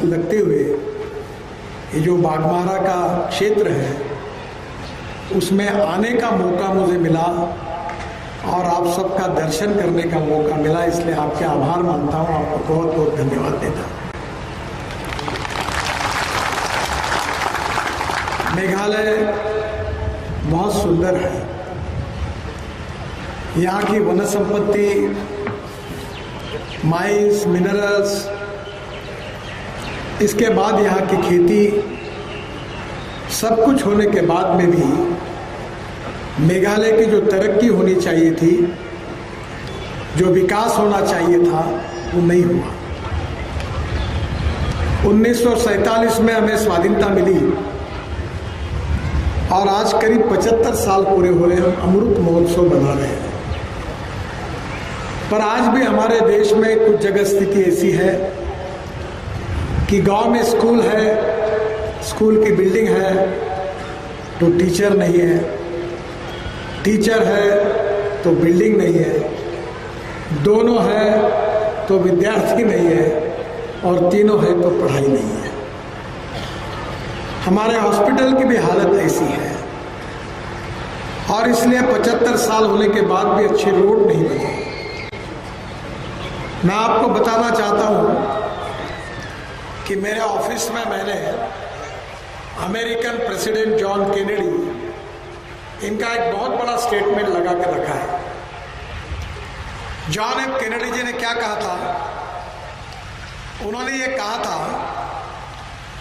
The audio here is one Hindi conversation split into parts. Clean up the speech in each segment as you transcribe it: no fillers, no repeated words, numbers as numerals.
लगते हुए ये जो बाघमारा का क्षेत्र है उसमें आने का मौका मुझे मिला और आप सबका दर्शन करने का मौका मिला, इसलिए आपके आभार मानता हूँ, आपको बहुत बहुत धन्यवाद देता हूँ। मेघालय बहुत सुंदर है। यहाँ की वन संपत्ति, माइंस, मिनरल्स, इसके बाद यहाँ की खेती, सब कुछ होने के बाद में भी मेघालय की जो तरक्की होनी चाहिए थी, जो विकास होना चाहिए था, वो नहीं हुआ। 1947 में हमें स्वाधीनता मिली और आज करीब 75 साल पूरे हो रहे हैं, हम अमृत महोत्सव मना रहे हैं। पर आज भी हमारे देश में कुछ जगह स्थिति ऐसी है कि गांव में स्कूल है, स्कूल की बिल्डिंग है तो टीचर नहीं है, टीचर है तो बिल्डिंग नहीं है, दोनों है तो विद्यार्थी नहीं है, और तीनों है तो पढ़ाई नहीं है। हमारे हॉस्पिटल की भी हालत ऐसी है और इसलिए 75 साल होने के बाद भी अच्छे रोड नहीं बने। मैं आपको बताना चाहता हूं कि मेरे ऑफिस में मैंने अमेरिकन प्रेसिडेंट जॉन केनेडी, इनका एक बहुत बड़ा स्टेटमेंट लगा कर रखा है। जॉन एफ केनेडी जी ने क्या कहा था? उन्होंने ये कहा था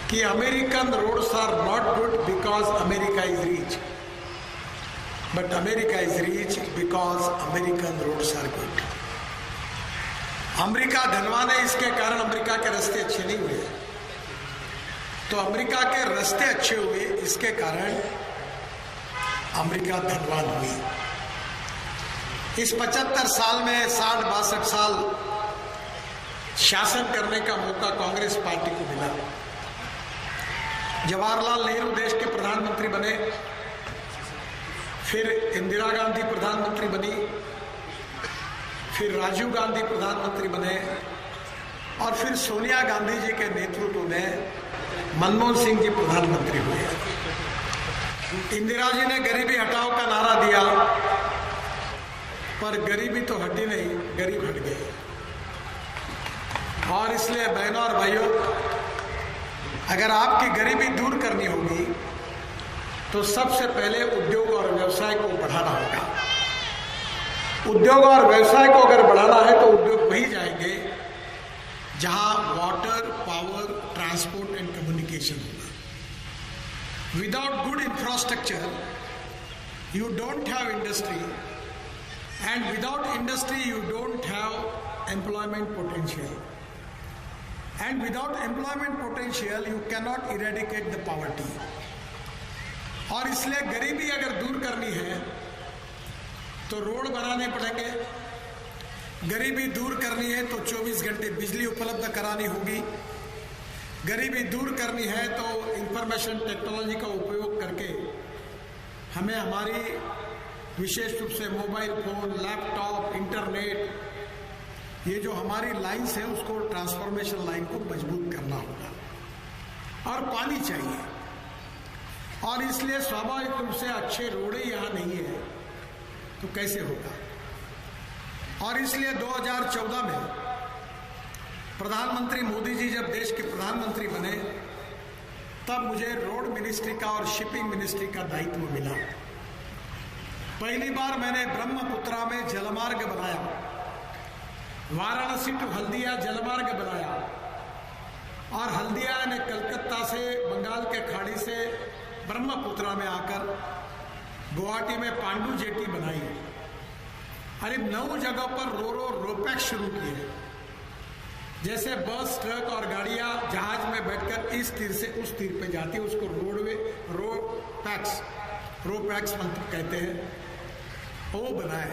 कि American roads are not good because America is rich, but America is rich because American roads are good. America धनवान है, इसके कारण अमेरिका के रास्ते अच्छे नहीं हुए, तो अमेरिका के रास्ते अच्छे हुए, इसके कारण अमेरिका धनवान हुई। इस 75 साल में 60-62 साल शासन करने का मौका कांग्रेस पार्टी को मिला। जवाहरलाल नेहरू देश के प्रधानमंत्री बने, फिर इंदिरा गांधी प्रधानमंत्री बनी, फिर राजीव गांधी प्रधानमंत्री बने, और फिर सोनिया गांधी जी के नेतृत्व में मनमोहन सिंह जी प्रधानमंत्री हुए। इंदिरा जी ने गरीबी हटाओ का नारा दिया, पर गरीबी तो हटी नहीं, गरीब हट गए। और इसलिए बहनों और भाइयों, अगर आपकी गरीबी दूर करनी होगी तो सबसे पहले उद्योग और व्यवसाय को बढ़ाना होगा। उद्योग और व्यवसाय को अगर बढ़ाना है तो उद्योग वही जाएंगे जहां water, power, transport and communication होगा। Without good infrastructure you don't have industry, and without industry you don't have employment potential, and without employment potential you cannot eradicate the poverty। और इसलिए गरीबी अगर दूर करनी है तो रोड बनाने पड़ेंगे, गरीबी दूर करनी है तो 24 घंटे बिजली उपलब्ध करानी होगी, गरीबी दूर करनी है तो इंफॉर्मेशन टेक्नोलॉजी का उपयोग करके हमें हमारी विशेष रूप से मोबाइल फोन, लैपटॉप, इंटरनेट, ये जो हमारी लाइन्स है उसको, ट्रांसफॉर्मेशन लाइन को मजबूत करना होगा। और पानी चाहिए, और इसलिए स्वाभाविक रूप से अच्छे रोडें यहाँ नहीं है तो कैसे होगा। और इसलिए 2014 में प्रधानमंत्री मोदी जी जब देश के प्रधानमंत्री बने तब मुझे रोड मिनिस्ट्री का और शिपिंग मिनिस्ट्री का दायित्व मिला। पहली बार मैंने ब्रह्मपुत्रा में जलमार्ग बनाया, वाराणसी टू हल्दिया जलमार्ग बनाया, और हल्दिया ने कलकत्ता से, बंगाल के खाड़ी से ब्रह्मपुत्रा में आकर गुवाहाटी में पांडु जेटी बनाई। अरे 9 जगह पर रोपैक्स शुरू किए, जैसे बस, ट्रक और गाड़ियां जहाज में बैठकर इस तीर से उस तीर पे जाती है, उसको रोपैक्स मंत्र कहते हैं, वो बनाए।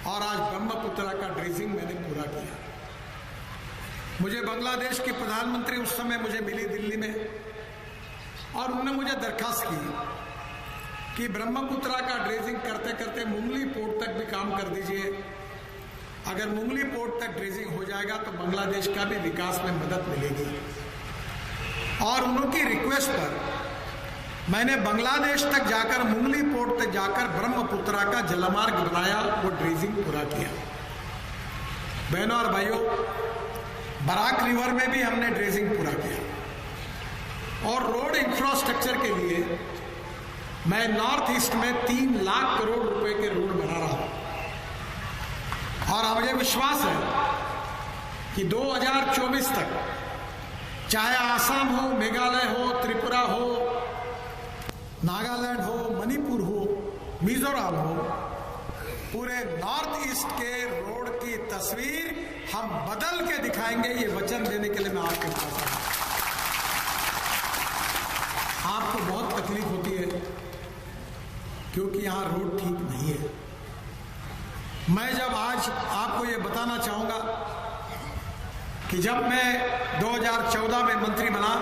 और आज ब्रह्मपुत्रा का ड्रेजिंग मैंने पूरा किया। मुझे बांग्लादेश की प्रधानमंत्री उस समय मुझे मिली दिल्ली में, और उन्होंने मुझे दरखास्त की कि ब्रह्मपुत्रा का ड्रेजिंग करते करते मुंगली पोर्ट तक भी काम कर दीजिए, अगर मुंगली पोर्ट तक ड्रेजिंग हो जाएगा तो बांग्लादेश का भी विकास में मदद मिलेगी। और उनकी रिक्वेस्ट पर मैंने बांग्लादेश तक जाकर, मुंगली पोर्ट तक जाकर ब्रह्मपुत्रा का जलमार्ग बनाया, वो ड्रेजिंग पूरा किया। बहनों और भाइयों, बराक रिवर में भी हमने ड्रेजिंग पूरा किया। और रोड इंफ्रास्ट्रक्चर के लिए मैं नॉर्थ ईस्ट में 3 लाख करोड़ रुपए के रोड बना रहा हूं। और मुझे विश्वास है कि 2024 तक, चाहे आसाम हो, मेघालय हो, त्रिपुरा हो, नागालैंड हो, मणिपुर हो, मिजोरम हो, पूरे नॉर्थ ईस्ट के रोड की तस्वीर हम बदल के दिखाएंगे। ये वचन देने के लिए मैं आपके पास आया। आपको बहुत तकलीफ होती है क्योंकि यहां रोड ठीक नहीं है। मैं जब आज आपको ये बताना चाहूंगा कि जब मैं 2014 में मंत्री बना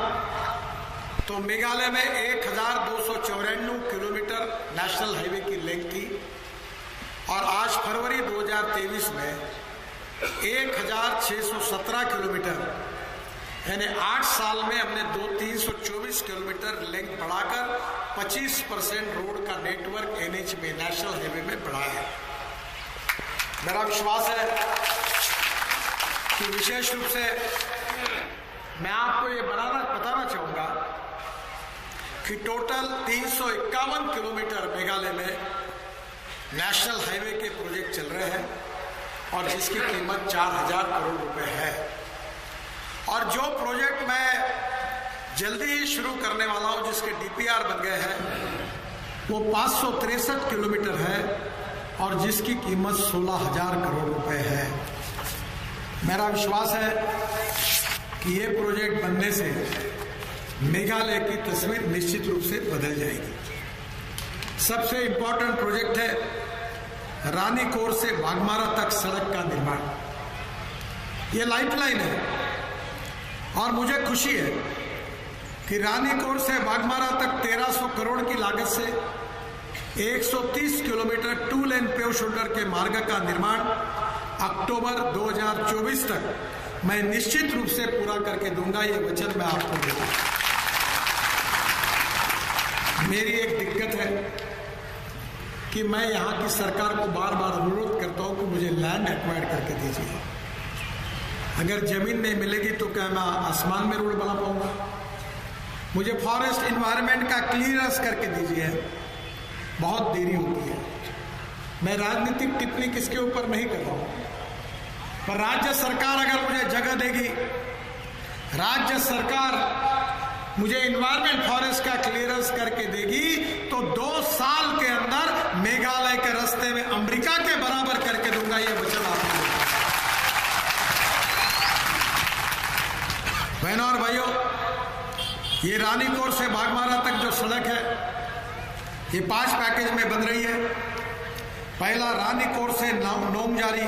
तो मेघालय में 1294 किलोमीटर नेशनल हाईवे की लेंथ थी, और आज फरवरी 2023 में 1617 किलोमीटर, यानी 8 साल में हमने 324 किलोमीटर लेंथ बढ़ाकर 25% रोड का नेटवर्क NH में, नेशनल हाईवे में बढ़ाया है। मेरा विश्वास है कि विशेष रूप से मैं आपको ये बताना चाहूंगा कि टोटल 351 किलोमीटर मेघालय में नेशनल हाईवे के प्रोजेक्ट चल रहे हैं, और जिसकी कीमत 4000 करोड़ रुपए है। और जो प्रोजेक्ट मैं जल्दी ही शुरू करने वाला हूं, जिसके DPR बन गए हैं, वो 563 किलोमीटर है और जिसकी कीमत 16,000 करोड़ रुपए है। मेरा विश्वास है कि ये प्रोजेक्ट बनने से मेघालय की तस्वीर निश्चित रूप से बदल जाएगी। सबसे इंपॉर्टेंट प्रोजेक्ट है रानीकोर से बाघमारा तक सड़क का निर्माण। ये लाइफलाइन है, और मुझे खुशी है कि रानीकोर से बाघमारा तक 1300 करोड़ की लागत से 130 किलोमीटर 2 लेन पेव शोल्डर के मार्ग का निर्माण अक्टूबर 2024 तक मैं निश्चित रूप से पूरा करके दूंगा। ये वचन मैं आपको देता हूं। मेरी एक दिक्कत है कि मैं यहाँ की सरकार को बार बार अनुरोध करता हूँ कि मुझे लैंड एक्वायर करके दीजिए। अगर जमीन नहीं मिलेगी तो क्या मैं आसमान में रोड बना पाऊंगा? मुझे फॉरेस्ट इन्वायरमेंट का क्लियरेंस करके दीजिए। बहुत देरी होती है। मैं राजनीतिक टिप्पणी किसके ऊपर नहीं कर रहा हूं, पर राज्य सरकार अगर मुझे जगह देगी, राज्य सरकार मुझे इन्वायरमेंट फॉरेस्ट का क्लियरेंस करके देगी, तो 2 साल के अंदर मेघालय के रास्ते में अमेरिका के बराबर करके दूंगा। ये वचन आपको। बहनों और भाइयों, ये रानीकोर से बाघमारा तक जो सड़क है, ये 5 पैकेज में बन रही है। पहला रानीकोर से नोमजारी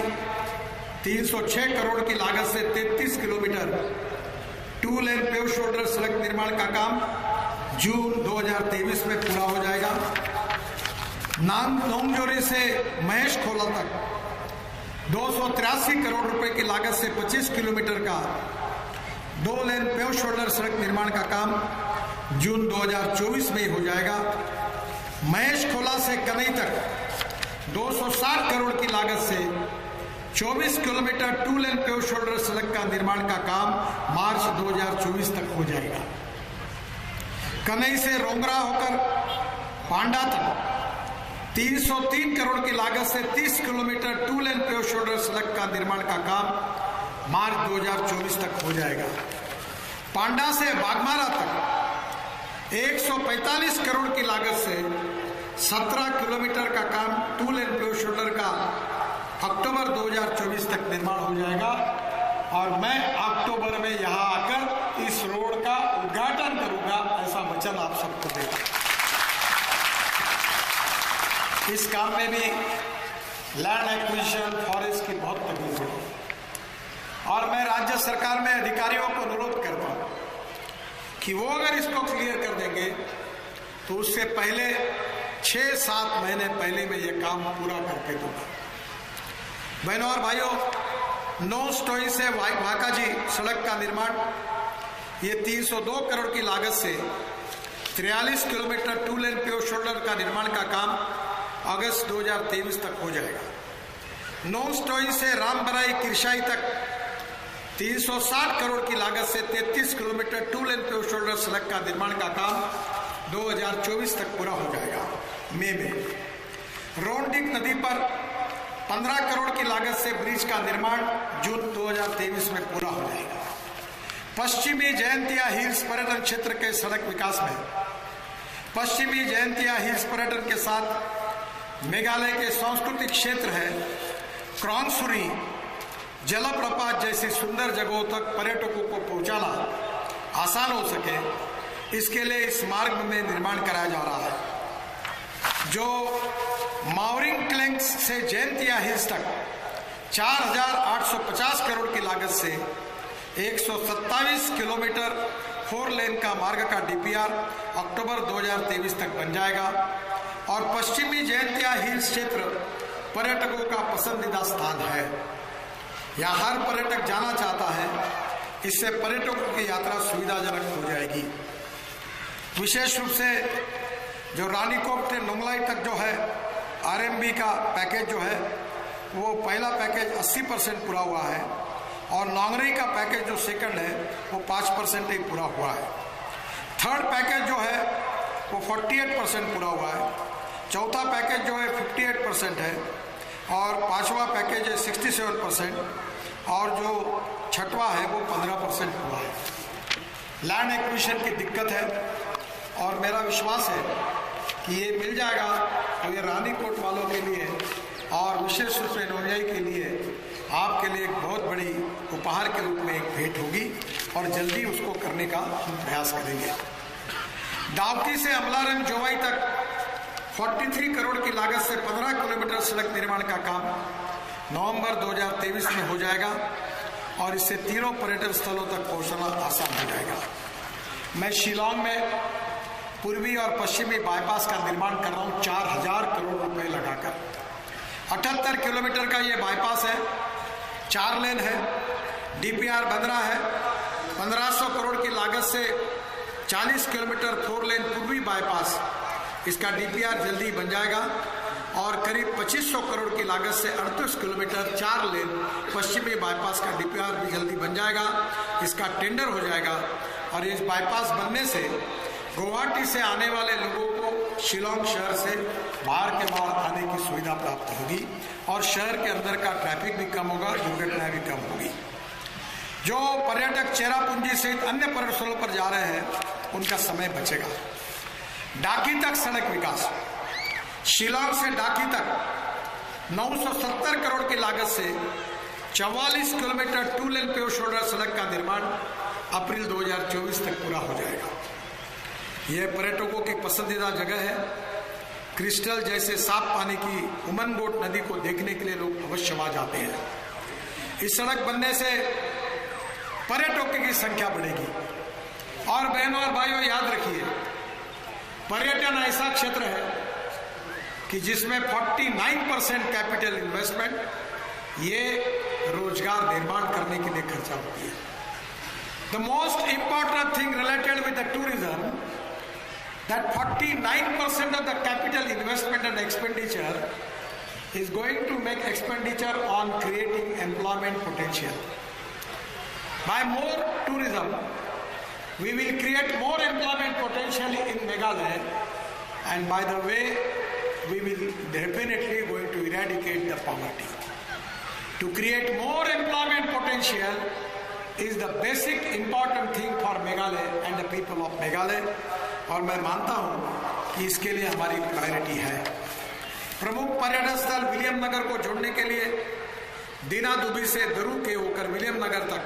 306 करोड़ की लागत से 33 किलोमीटर 2 लेन पेव शोल्डर सड़क निर्माण का काम जून 2023 में पूरा हो जाएगा। नोमजोरी से महेश खोला तक 283 करोड़ रुपए की लागत से 25 किलोमीटर का 2 लेन पेव शोल्डर सड़क निर्माण का काम जून 2024 में ही हो जाएगा। महेश खोला से कनई तक 260 करोड़ की लागत से 24 किलोमीटर 2 लेन पेव शोल्डर सड़क का निर्माण का काम मार्च 2024 तक हो जाएगा। कनई से रोंगरा होकर पांडा तक 303 करोड़ की लागत से 30 किलोमीटर 2 लेन पेव शोल्डर सड़क का निर्माण का काम मार्च 2024 तक हो जाएगा। पांडा से बाघमारा तक 145 करोड़ की लागत से 17 किलोमीटर का काम 2 लेन पेव शोल्डर का अक्टूबर 2024 तक निर्माण हो जाएगा। और मैं अक्टूबर में यहां आकर इस रोड का उद्घाटन करूंगा, ऐसा वचन आप सबको देगा। इस काम में भी लैंड एक्विजिशन, फॉरेस्ट की बहुत तकलीफ है, और मैं राज्य सरकार में अधिकारियों को अनुरोध करता हूं कि वो अगर इसको क्लियर कर देंगे तो उससे पहले 6-7 महीने पहले मैं ये काम पूरा करके दूंगा। बहनों और भाइयों, नौस्टोई से वाकाजी सड़क का निर्माण, ये 302 करोड़ की लागत से 43 किलोमीटर 2 लेन पेव शोल्डर का निर्माण का काम अगस्त 2023 तक हो जाएगा। नौस्टोई से रामबराई किरशाई तक 360 करोड़ की लागत से 33 किलोमीटर 2 लेन पेव शोल्डर सड़क का निर्माण का काम 2024 तक पूरा हो जाएगा। मई में रोंडिक नदी पर 15 करोड़ की लागत से ब्रिज का निर्माण जून 2023 में पूरा हो जाएगा। पश्चिमी जयंतिया हिल्स पर्यटन क्षेत्र के सड़क विकास में पश्चिमी जयंतिया हिल्स पर्यटन के साथ मेघालय के सांस्कृतिक क्षेत्र है क्रोंगसुरी जलप्रपात जैसी सुंदर जगहों तक पर्यटकों को पहुंचाना आसान हो सके, इसके लिए इस मार्ग में निर्माण कराया जा रहा है, जो मावरिंग क्लेंक्स से जयंतिया हिल्स तक 4,850 करोड़ की लागत से 127 किलोमीटर 4 लेन का मार्ग का डीपीआर अक्टूबर 2023 तक बन जाएगा। और पश्चिमी जयंतिया हिल्स क्षेत्र पर्यटकों का पसंदीदा स्थान है, यहाँ हर पर्यटक जाना चाहता है, इससे पर्यटकों की यात्रा सुविधाजनक हो जाएगी। विशेष रूप से जो रानीकोट से नोंगलाई तक जो है आरएमबी का पैकेज जो है वो पहला पैकेज 80% पूरा हुआ है और नोंगरई का पैकेज जो सेकंड है वो 5% ही पूरा हुआ है। थर्ड पैकेज जो है वो 48% पूरा हुआ है, चौथा पैकेज जो है 58% है और पांचवा पैकेज है 67% और जो छठवा है वो 15% हुआ है। लैंड एक्विजिशन की दिक्कत है और मेरा विश्वास है कि ये मिल जाएगा, और ये रानीकोट वालों के लिए और विशेष रूप से नोंगलाई के लिए आपके लिए एक बहुत बड़ी उपहार के रूप में एक भेंट होगी और जल्दी उसको करने का हम प्रयास करेंगे। दावकी से अमलारंग जोवाई तक 43 करोड़ की लागत से 15 किलोमीटर सड़क निर्माण का काम नवंबर 2023 में हो जाएगा और इससे तीनों पर्यटन स्थलों तक पहुंचना आसान हो जाएगा। मैं शिलांग में पूर्वी और पश्चिमी बाईपास का निर्माण कर रहा हूँ 4,000 करोड़ रुपए लगाकर। 78 किलोमीटर का ये बाईपास है, 4 लेन है, डीपीआर बन रहा है। 1500 करोड़ की लागत से 40 किलोमीटर 4 लेन पूर्वी बाईपास, इसका डीपीआर जल्दी बन जाएगा और करीब 2500 करोड़ की लागत से 38 किलोमीटर 4 लेन पश्चिमी बाईपास का डीपीआर भी जल्दी बन जाएगा, इसका टेंडर हो जाएगा। और इस बाईपास बनने से गुवाहाटी से आने वाले लोगों को शिलांग शहर से बाहर के बाहर आने की सुविधा प्राप्त होगी और शहर के अंदर का ट्रैफिक भी कम होगा, दुर्घटनाएं भी कम होगी। जो पर्यटक चेरापूंजी सहित अन्य पर्यटन स्थलों पर जा रहे हैं उनका समय बचेगा। डाकी तक सड़क विकास, शिलांग से डाकी तक 970 करोड़ की लागत से 44 किलोमीटर 2 लेन पेव शोल्डर सड़क का निर्माण अप्रैल 2024 तक पूरा हो जाएगा। यह पर्यटकों की पसंदीदा जगह है। क्रिस्टल जैसे साफ पानी की उमनगोट नदी को देखने के लिए लोग अवश्य वहां जाते हैं। इस सड़क बनने से पर्यटकों की संख्या बढ़ेगी। और बहनों और भाइयों, याद रखिए, पर्यटन ऐसा क्षेत्र है कि जिसमें 49% कैपिटल इन्वेस्टमेंट ये रोजगार निर्माण करने के लिए खर्चा होती है। The most important thing related with the tourism, that 49% of the capital investment and expenditure is going to make expenditure on creating employment potential. By more tourism, we will create more employment potential in Meghalaya, and by the way, we will definitely going to eradicate the poverty. To create more employment potential is the basic important thing for Meghalaya and the people of Meghalaya. और मैं मानता हूं कि इसके लिए हमारी प्रायोरिटी है। प्रमुख पर्यटन स्थल विलियम नगर को जोड़ने के लिए दीना दुबी से दरू के होकर विलियम नगर तक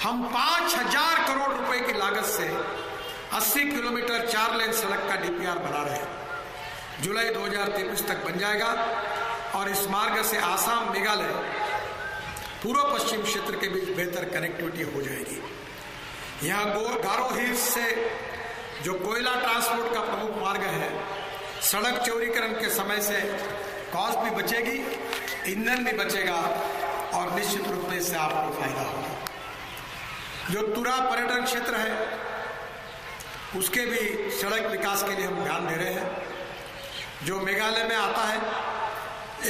हम 5,000 करोड़ रुपए की लागत से 80 किलोमीटर 4 लेन सड़क का डीपीआर बना रहे हैं। जुलाई 2023 तक बन जाएगा और इस मार्ग से आसाम, मेघालय, पूर्व पश्चिम क्षेत्र के बीच बेहतर कनेक्टिविटी हो जाएगी। यहाँ गारो हिल्स से जो कोयला ट्रांसपोर्ट का प्रमुख मार्ग है, सड़क चौड़ीकरण के समय से कॉस्ट भी बचेगी, ईंधन भी बचेगा और निश्चित रूप में इससे आपको फायदा होगा। जो तुरा पर्यटन क्षेत्र है उसके भी सड़क विकास के लिए हम ध्यान दे रहे हैं। जो मेघालय में आता है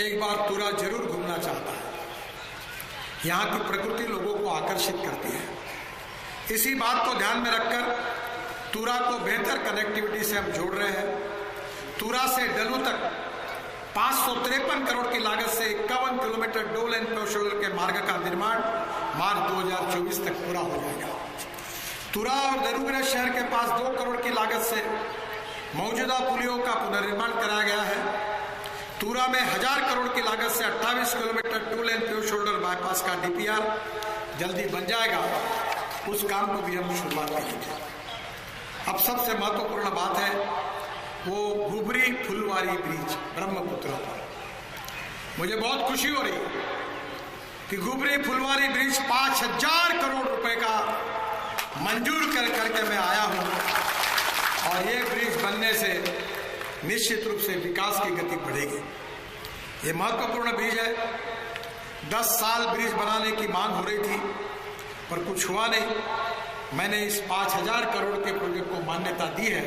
एक बार तुरा जरूर घूमना चाहता है। यहाँ की प्रकृति लोगों को आकर्षित करती है। इसी बात को ध्यान में रखकर तुरा को बेहतर कनेक्टिविटी से हम जोड़ रहे हैं। तुरा से डलू तक 553 करोड़ की लागत से 51 किलोमीटर 2 लेन शोल्डर के मार्ग का निर्माण मार्च 2024 तक पूरा हो जाएगा। तुरा और दरुगुरा शहर के पास 2 करोड़ की लागत से मौजूदा पुलियों का पुनर्निर्माण कराया गया है। तुरा में 1000 करोड़ की लागत से 28 किलोमीटर 2 लेन प्योर शोल्डर बाईपास का डीपीआर जल्दी बन जाएगा। उस काम को भी हम शुरुआत करेंगे। अब सबसे महत्वपूर्ण बात है वो गुबरी फुलवारी ब्रिज ब्रह्मपुत्र पर। मुझे बहुत खुशी हो रही है कि गुबरी फुलवारी ब्रिज 5000 करोड़ रुपए का मंजूर करके मैं आया हूं और ये ब्रिज बनने से निश्चित रूप से विकास की गति बढ़ेगी। ये महत्वपूर्ण ब्रिज है। 10 साल ब्रिज बनाने की मांग हो रही थी पर कुछ हुआ नहीं। मैंने इस 5000 करोड़ के प्रोजेक्ट को मान्यता दी है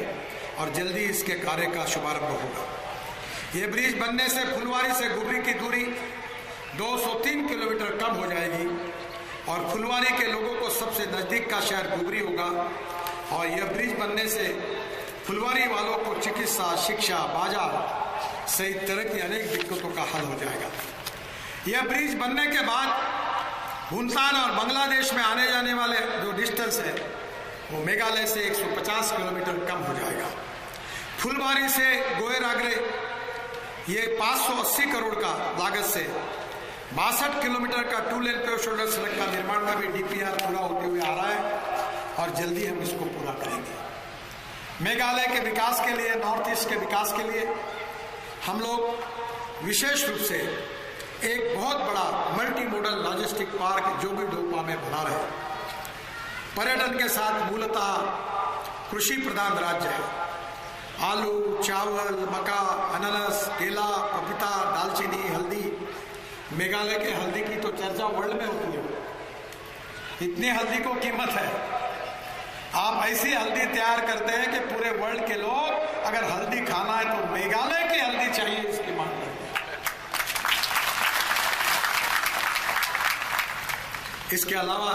और जल्दी इसके कार्य का शुभारंभ होगा। ये ब्रिज बनने से फुलवारी से गुबरी की दूरी 203 किलोमीटर कम हो जाएगी और फुलवारी के लोगों को सबसे नजदीक का शहर गुबरी होगा। और यह ब्रिज बनने से फुलवारी वालों को चिकित्सा, शिक्षा, बाजार सहित तरह की अनेक दिक्कतों का हल हो जाएगा। यह ब्रिज बनने के बाद भूटान और बांग्लादेश में आने जाने वाले जो डिस्टेंस है वो मेघालय से 150 किलोमीटर कम हो जाएगा। फुलवारी से गोयर आगरे ये 580 करोड़ का लागत से 62 किलोमीटर का 2 लेन प्योर शोल्डर सड़क का निर्माण का भी डीपीआर पूरा होते हुए आ रहा है और जल्दी हम इसको पूरा करेंगे। मेघालय के विकास के लिए, नॉर्थ ईस्ट के विकास के लिए हम लोग विशेष रूप से एक बहुत बड़ा मल्टी मॉडल लॉजिस्टिक पार्क जोगी डोपा में बना रहे हैं। पर्यटन के साथ मूलतः कृषि प्रधान राज्य है। आलू, चावल, मक्का, अनानास, केला, पपीता, दालचीनी, हल्दी। मेघालय के हल्दी की तो चर्चा वर्ल्ड में होती है। इतनी हल्दी को कीमत है। आप ऐसी हल्दी तैयार करते हैं कि पूरे वर्ल्ड के लोग अगर हल्दी खाना है तो मेघालय की हल्दी चाहिए, इसकी मांग करते हैं। इसके अलावा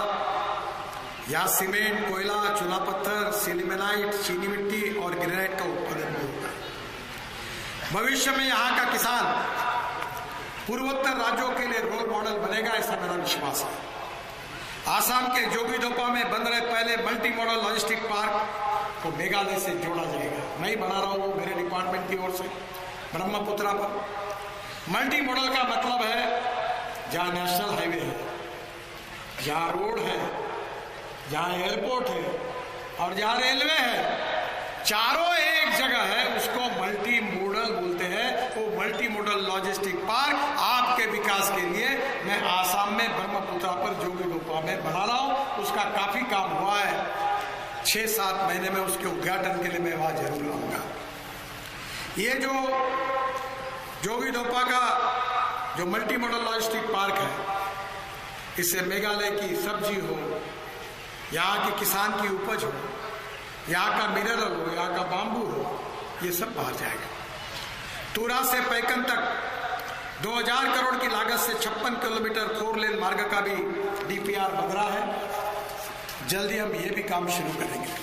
यहाँ सीमेंट, कोयला, चूना पत्थर, सिलिमेनाइट, चीनी मिट्टी और ग्रेनाइट का उत्पादन भी होता है। भविष्य में यहाँ का किसान पूर्वोत्तर राज्यों के लिए रोल मॉडल बनेगा, ऐसा मेरा विश्वास है। आसाम के जोगीदोपा में बन रहे पहले मल्टी मॉडल लॉजिस्टिक पार्क को मेघालय से जोड़ा जाएगा। मैं ही बना रहा हूँ मेरे डिपार्टमेंट की ओर से ब्रह्मपुत्रा पर। मल्टी मॉडल का मतलब है जहाँ नेशनल हाईवे है, जहाँ रोड है, जहाँ एयरपोर्ट है और जहाँ रेलवे है, चारों एक जगह है, उसको मल्टी मॉडल बोलते हैं। वो मल्टी मॉडल लॉजिस्टिक पार्क आपके विकास के लिए मैं आसाम में ब्रह्मपुत्रा पर जोगीडोपा में बना रहा हूँ। उसका काफी काम हुआ है। 6-7 महीने में उसके उद्घाटन के लिए मैं वहां जरूर आऊंगा। ये जो जोगीडोपा का जो मल्टी मॉडल लॉजिस्टिक पार्क है, इससे मेघालय की सब्जी हो, यहाँ के किसान की उपज हो, यहाँ का मिनरल हो, यहाँ का बांबू हो, ये सब बाहर जाएगा। तुरा से पैकन तक 2000 करोड़ की लागत से 56 किलोमीटर 4 लेन मार्ग का भी डीपीआर बन रहा है। जल्दी हम ये भी काम शुरू करेंगे।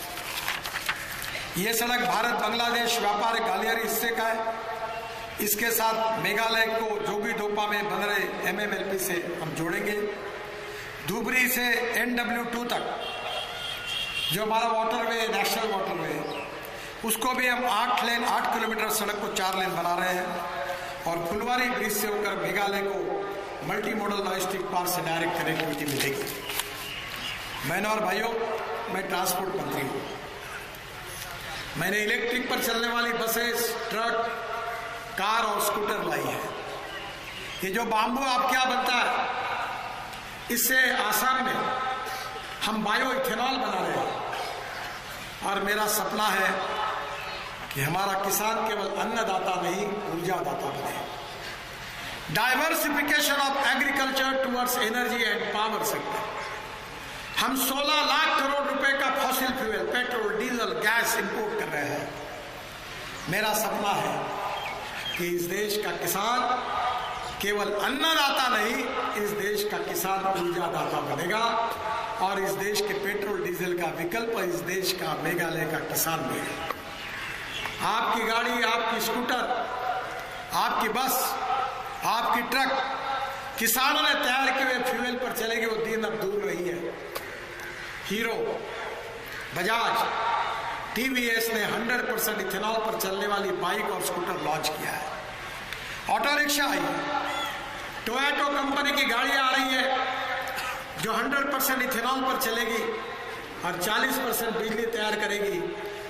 ये सड़क भारत बांग्लादेश व्यापार गलियारी हिस्से का है। इसके साथ मेघालय को जोगीडोपा में बन रहे एमएमएलपी से हम जोड़ेंगे। धुबरी से NW2 तक जो हमारा वाटरवे, नेशनल वाटरवे, उसको भी हम 8 किलोमीटर सड़क को 4 लेन बना रहे हैं। और फुलवारी ब्रिज से होकर मेघालय को मल्टी मॉडल लॉजिस्टिक पार्क से डायरेक्ट कनेक्टिविटी मिलेगी। बहनों और भाइयों, मैं ट्रांसपोर्ट मंत्री हूँ। मैंने इलेक्ट्रिक पर चलने वाली बसेस, ट्रक, कार और स्कूटर लाई है। ये जो बाम्बू आपके यहाँ बनता है, इससे आसाम में हम बायो इथेनॉल बना रहे हैं। और मेरा सपना है कि हमारा किसान केवल अन्नदाता नहीं, ऊर्जा दाता बने। Diversification of agriculture towards energy and power sector. हम 16 लाख करोड़ रुपए का fossil fuel, petrol, diesel, gas import कर रहे हैं। मेरा सपना है कि इस देश का किसान केवल अन्नदाता नहीं, इस देश का किसान ऊर्जादाता बनेगा और इस देश के पेट्रोल डीजल का विकल्प इस देश का मेघालय का किसान बनेगा। आपकी गाड़ी, आपकी स्कूटर, आपकी बस, आपकी ट्रक किसानों ने तैयार किए हुए फ्यूल पर चलेगी, वो दिन अब दूर नहीं है। हीरो, बजाज, टीवीएस ने 100% इथेनॉल पर चलने वाली बाइक और स्कूटर लॉन्च किया है। ऑटो रिक्शा आई है, टोयोटो कंपनी की गाड़ियां आ रही है जो 100% इथेनॉल पर चलेगी और 40% बिजली तैयार करेगी,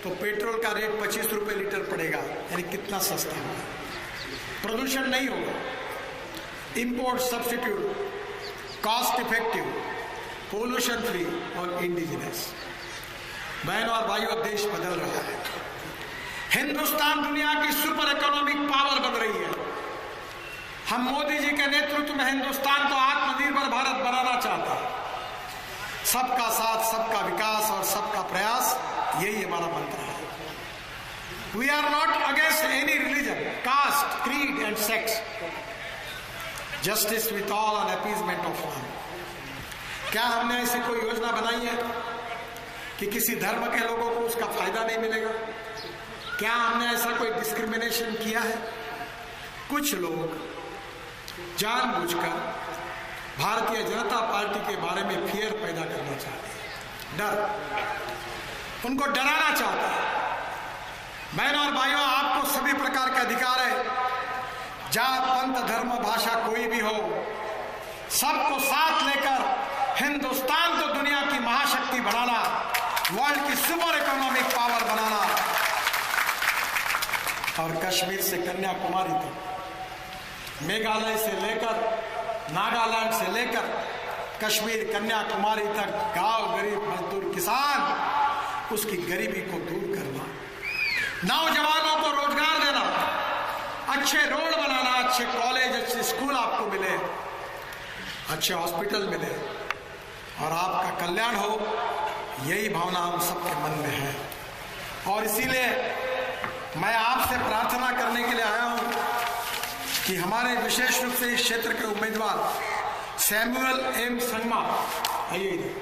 तो पेट्रोल का रेट 25 रुपये लीटर पड़ेगा, यानी कितना सस्ता होगा, प्रदूषण नहीं होगा, import substitute, cost effective, pollution free और इंडिजिनस। बहनों और भाइयों, देश बदल रहा है। हिंदुस्तान दुनिया की सुपर इकोनॉमिक पावर बन रही है। हम मोदी जी के नेतृत्व में हिंदुस्तान को आत्मनिर्भर भारत बनाना चाहता है। सबका साथ, सबका विकास और सबका प्रयास, यही हमारा मंत्र है। We are not against any religion, caste, creed and sex, justice with all and appeasement of all. क्या हमने ऐसी कोई योजना बनाई है कि किसी धर्म के लोगों को उसका फायदा नहीं मिलेगा? क्या हमने ऐसा कोई डिस्क्रिमिनेशन किया है? कुछ लोग जानबूझकर भारतीय जनता पार्टी के बारे में फियर पैदा करना चाहते हैं, डर, उनको डराना चाहते हैं। बहनों और भाइयों, आपको सभी प्रकार का अधिकार है, जात, पंथ, धर्म, भाषा कोई भी हो, सबको साथ लेकर हिंदुस्तान को दुनिया की महाशक्ति बनाना, वर्ल्ड की सुपर इकोनॉमिक पावर बनाना और कश्मीर से कन्याकुमारी तक, मेघालय से लेकर नागालैंड से लेकर कश्मीर, कन्याकुमारी तक, गांव, गरीब, मजदूर, किसान, उसकी गरीबी को दूर करना, नौजवानों को रोजगार देना, अच्छे रोड बनाना, अच्छे कॉलेज, अच्छे स्कूल आपको मिले, अच्छे हॉस्पिटल मिले और आपका कल्याण हो, यही भावना हम सबके मन में है। और इसीलिए मैं आपसे प्रार्थना करने के लिए आया हूं कि हमारे विशेष रूप से इस क्षेत्र के उम्मीदवार सैमुअल एम संगमा, आइए